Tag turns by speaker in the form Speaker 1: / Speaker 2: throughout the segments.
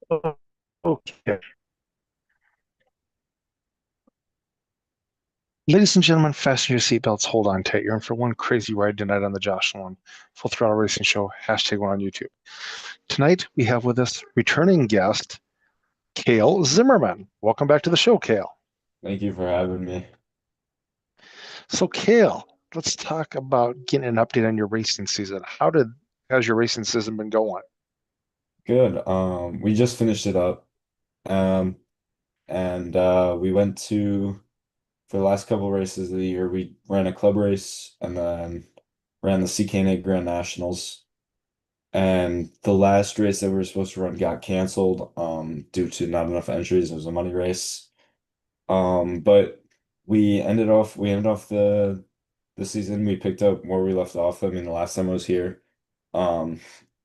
Speaker 1: Okay. Ladies and gentlemen, fasten your seatbelts, hold on tight. You're in for one crazy ride tonight on the Josh Nolan Full Throttle Racing Show, #1 on YouTube. Tonight, we have with us returning guest, Cale Zimmermann. Welcome back to the show, Cale.
Speaker 2: Thank you for having me.
Speaker 1: So, Cale, let's talk about getting an update on your racing season. How's your racing season been going?
Speaker 2: Good. We just finished it up. Um, and we went to for the last couple races of the year, we ran a club race and then ran the CK Grand Nationals. And the last race that we were supposed to run got canceled due to not enough entries. It was a money race. But we ended off the season. We picked up where we left off. I mean, the last time I was here, um,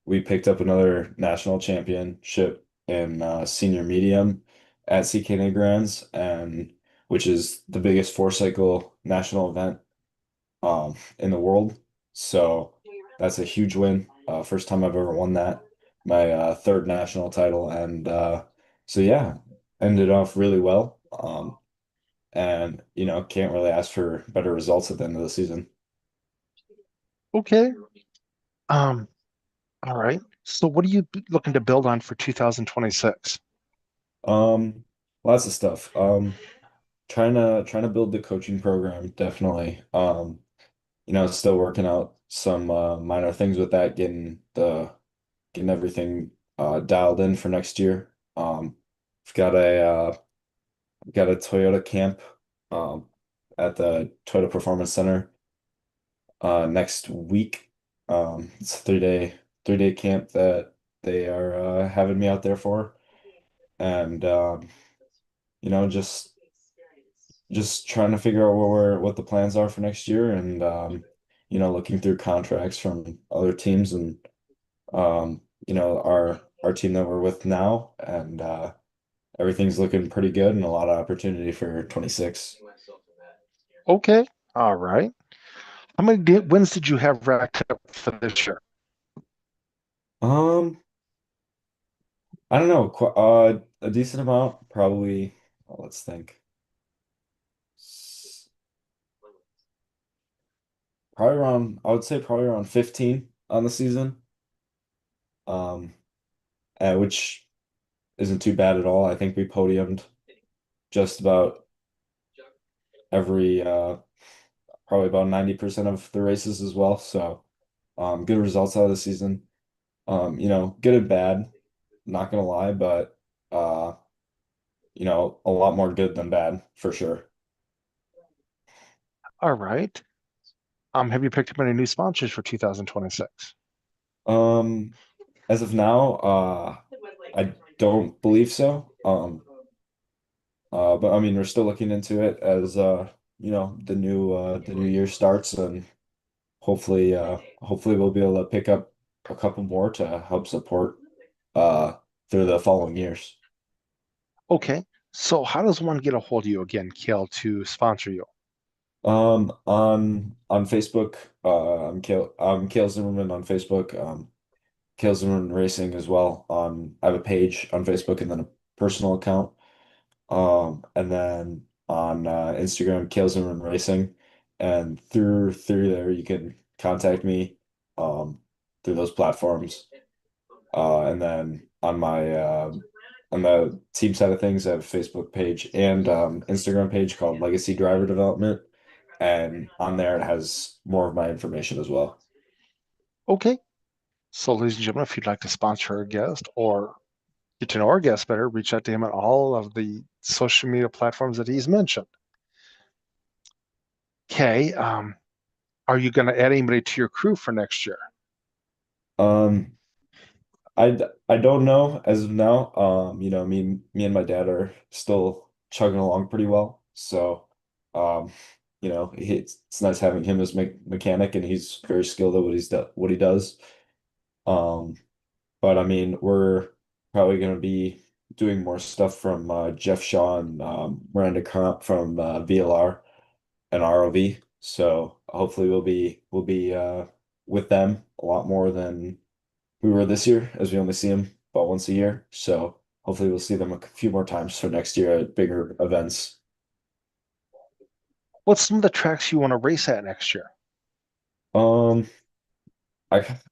Speaker 2: we picked up another national championship in senior medium at CK Grands, and which is the biggest four cycle national event in the world. So that's a huge win. First time I've ever won that. My third national title, and so yeah, ended off really well. And can't really ask for better results at the end of the season.
Speaker 1: Okay. Um, all right. So, what are you looking to build on for 2026?
Speaker 2: Um, Lots of stuff. Trying to build the coaching program, definitely. Still working out some minor things with that, getting everything dialed in for next year. I've got a Toyota camp um at the Toyota Performance Center next week. It's a three day camp that they are having me out there for, and you know just just trying to figure out what the plans are for next year, and looking through contracts from other teams, and our team that we're with now, and everything's looking pretty good and a lot of opportunity for 26.
Speaker 1: Okay. All right. How many wins did you have racked up for this year?
Speaker 2: Um, I don't know, a decent amount, probably. Let's think. Probably around, I would say probably around 15 on the season. Um, which isn't too bad at all. I think we podiumed just about every probably about 90% of the races as well. So good results out of the season. Good and bad, not gonna lie, but uh, a lot more good than bad for sure.
Speaker 1: All right. Have you picked up any new sponsors for 2026?
Speaker 2: Um, as of now, I don't believe so. But I mean, we're still looking into it as the new year starts, and hopefully we'll be able to pick up a couple more to help support uh through the following years.
Speaker 1: Okay. So how does one get a hold of you again, Kale, to sponsor you?
Speaker 2: On Facebook, I'm Cale Zimmerman on Facebook. Cale Zimmerman Racing as well. I have a page on Facebook and then a personal account. And then on Instagram, Cale Zimmerman Racing, and through there you can contact me through those platforms. And then on the team side of things, I have a Facebook page and Instagram page called Legacy Driver Development, and on there it has more of my information as well.
Speaker 1: Okay. So, ladies and gentlemen, if you'd like to sponsor our guest or get to know our guest better, reach out to him on all of the social media platforms that he's mentioned. Okay. Are you going to add anybody to your crew for next year?
Speaker 2: Um, I don't know as of now. Me and my dad are still chugging along pretty well. So, it's nice having him as mechanic, and he's very skilled at what he does. Um, but I mean, we're probably going to be doing more stuff from Jeff Shaw and Miranda Crump from VLR and ROV. So hopefully we'll be with them a lot more than we were this year, as we only see him about once a year. So hopefully we'll see them a few more times for next year at bigger events.
Speaker 1: What's some of the tracks you want to race at next year?
Speaker 2: Um,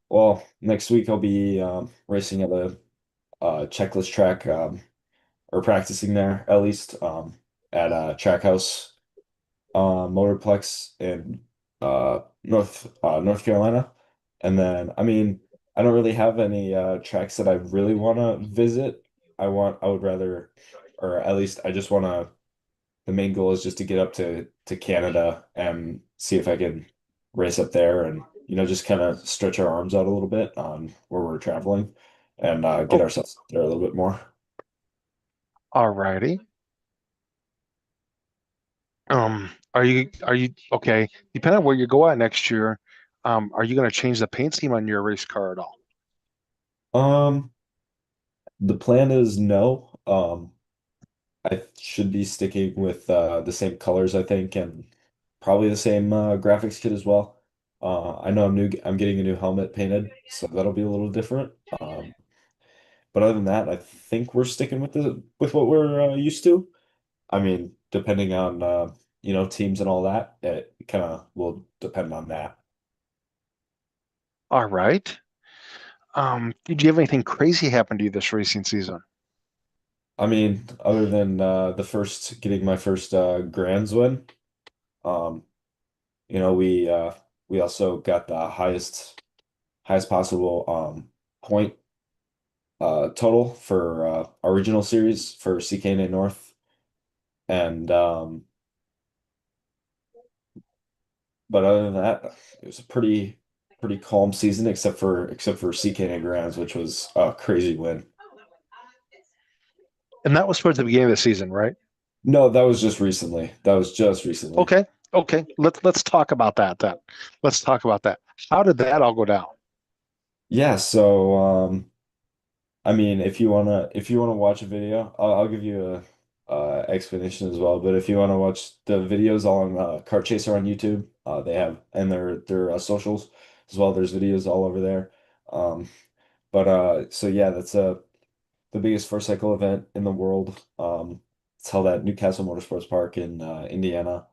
Speaker 2: well, next week I'll be racing at a checklist track, or practicing there at least, at Trackhouse Motorplex in North Carolina. And then, I mean, I don't really have any tracks that I really want to visit. I would rather, or at least I just want to. The main goal is just to get up to Canada and see if I can race up there and just kind of stretch our arms out a little bit on where we're traveling and get
Speaker 1: Oh,
Speaker 2: ourselves up there a little bit more.
Speaker 1: all righty. Are you okay? Depending on where you go at next year, are you going to change the paint scheme on your race car at all?
Speaker 2: Um, the plan is no. I should be sticking with the same colors, I think, and probably the same graphics kit as well. I know I'm getting a new helmet painted, so that'll be a little different. But other than that, I think we're sticking with what we're used to. I mean, depending on teams and all that, it kind of will depend on that.
Speaker 1: All right. Did you have anything crazy happen to you this racing season?
Speaker 2: I mean, other than the first getting my first Grands win, um, we also got the highest possible point total for our regional series for CKNA North, and but other than that, it was a pretty calm season except for CKNA Grands, which was a crazy win.
Speaker 1: And that was towards the beginning of the season, right?
Speaker 2: No, that was just recently. That was just recently.
Speaker 1: Okay. Okay. Let's talk about that then. Let's talk about that. How did that all go down?
Speaker 2: Yeah, so I mean, if you wanna watch a video, I'll give you a explanation as well. But if you wanna watch the videos on Kart Chaser on YouTube, they have and their socials as well. There's videos all over there. Um, but so yeah, that's the biggest first cycle event in the world. It's held at Newcastle Motorsports Park in Indiana,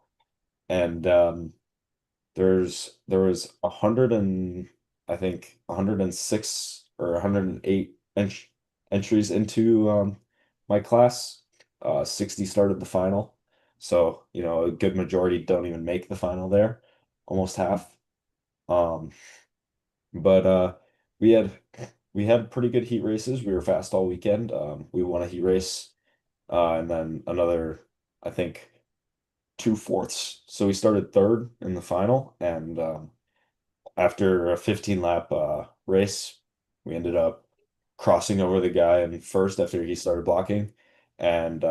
Speaker 2: and there was 100 and I think 106 or 108 entries into my class. 60 started the final. So, a good majority don't even make the final there, almost half. Um, but we had we had pretty good heat races. We were fast all weekend. We won a heat race, and then another, I think, two fourths. So we started third in the final, and after a 15 lap race, we ended up crossing over the guy in first after he started blocking, and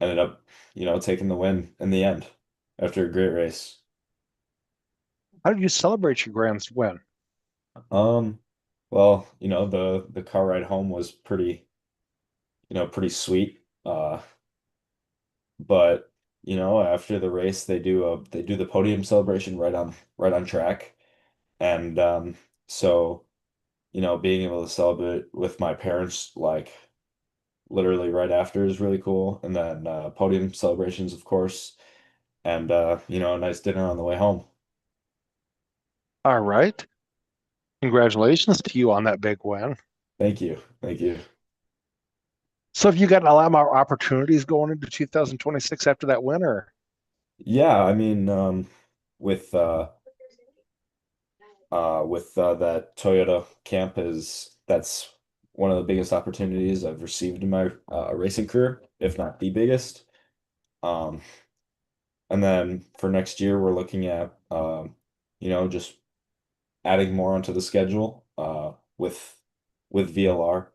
Speaker 2: ended up, taking the win in the end after a great race.
Speaker 1: How did you celebrate your grand's win?
Speaker 2: Um, well, the car ride home was pretty sweet. But after the race, they do the podium celebration right on track, and so being able to celebrate with my parents like literally right after is really cool, and then podium celebrations, of course, and a nice dinner on the way home.
Speaker 1: All right. Congratulations to you on that big win.
Speaker 2: Thank you, thank you.
Speaker 1: So have you got a lot more opportunities going into 2026 after that win, or
Speaker 2: Yeah, I mean, with that Toyota camp is that's one of the biggest opportunities I've received in my racing career, if not the biggest. Um, and then for next year, we're looking at just adding more onto the schedule with VLR.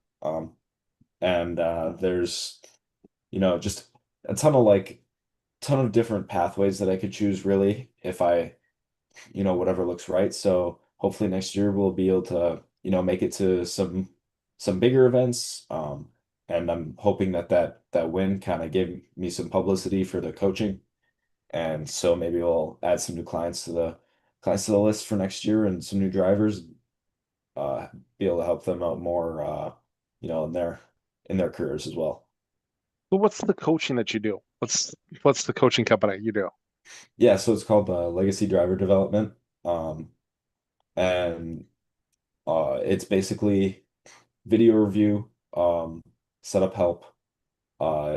Speaker 2: And there's just a ton of different pathways that I could choose really if I whatever looks right. So hopefully next year we'll be able to, make it to some bigger events. And I'm hoping that win kind of gave me some publicity for the coaching. And so maybe we'll add some new clients to the list for next year and some new drivers, uh, be able to help them out more, in there. in their careers as well.
Speaker 1: But what's the coaching that you do? What's the coaching company you do?
Speaker 2: Yeah, so it's called Legacy Driver Development. Um, and it's basically video review, setup help,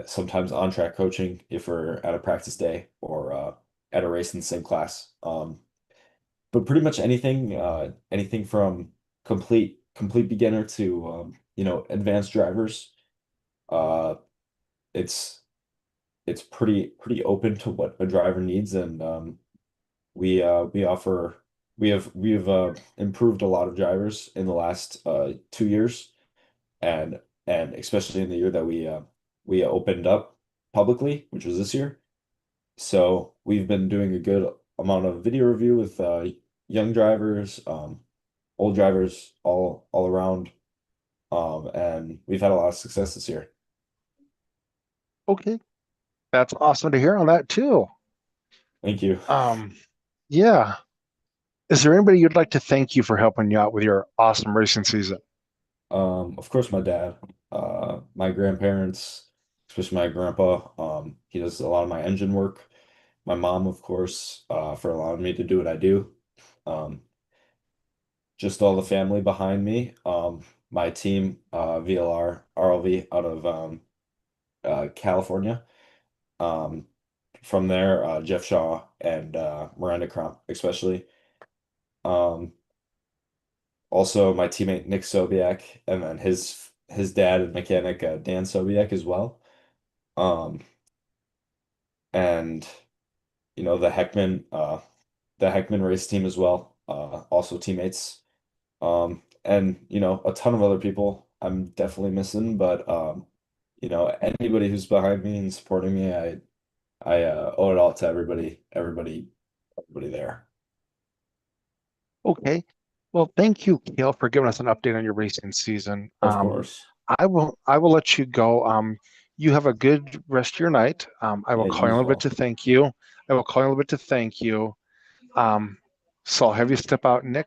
Speaker 2: sometimes on-track coaching if we're at a practice day or at a race in the same class. But pretty much anything from complete beginner to advanced drivers. Uh, it's it's pretty open to what a driver needs, and we offer we've improved a lot of drivers in the last 2 years, and especially in the year that we opened up publicly, which was this year. So we've been doing a good amount of video review with young drivers, old drivers, all around, and we've had a lot of success this year.
Speaker 1: Okay, that's awesome to hear on that too.
Speaker 2: Thank you.
Speaker 1: Um, yeah. Is there anybody you'd like to thank you for helping you out with your awesome racing season?
Speaker 2: Of course, my dad, my grandparents, especially my grandpa. He does a lot of my engine work. My mom, of course, for allowing me to do what I do. Um, just all the family behind me. My team, VLR, RLV out of California. Um, from there, Jeff Shaw and Miranda Crump, especially. Um, Also, my teammate Nick Sobiak, and then his dad and mechanic Dan Sobiak as well. Um, and the Heckman race team as well, also teammates. And a ton of other people I'm definitely missing, but anybody who's behind me and supporting me, I owe it all to everybody there.
Speaker 1: Okay. Well, thank you, Cale, for giving us an update on your racing season.
Speaker 2: Of course.
Speaker 1: I will let you go. You have a good rest of your night. I will
Speaker 2: Yeah,
Speaker 1: call
Speaker 2: you
Speaker 1: you in a
Speaker 2: as
Speaker 1: little bit
Speaker 2: well.
Speaker 1: to thank you. I will call you in a little bit to thank you. Um, so I'll have you step out, Nick,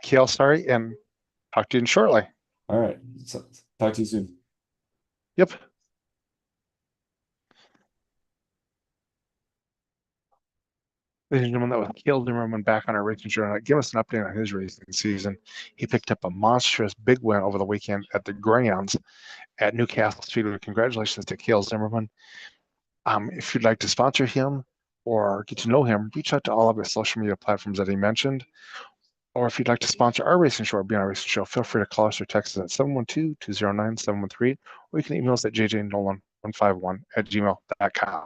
Speaker 1: Cale, sorry, and talk to you shortly.
Speaker 2: All right. So, talk to you soon.
Speaker 1: Yep. Ladies and gentlemen, that was Cale Zimmermann back on our racing show. Give us an update on his racing season. He picked up a monstrous big win over the weekend at the Grounds at Newcastle Speedway. Congratulations to Cale Zimmermann. If you'd like to sponsor him or get to know him, reach out to all of his social media platforms that he mentioned. Or if you'd like to sponsor our racing show or be on our racing show, feel free to call us or text us at 712-209-713, or you can email us at jjnolan151@gmail.com.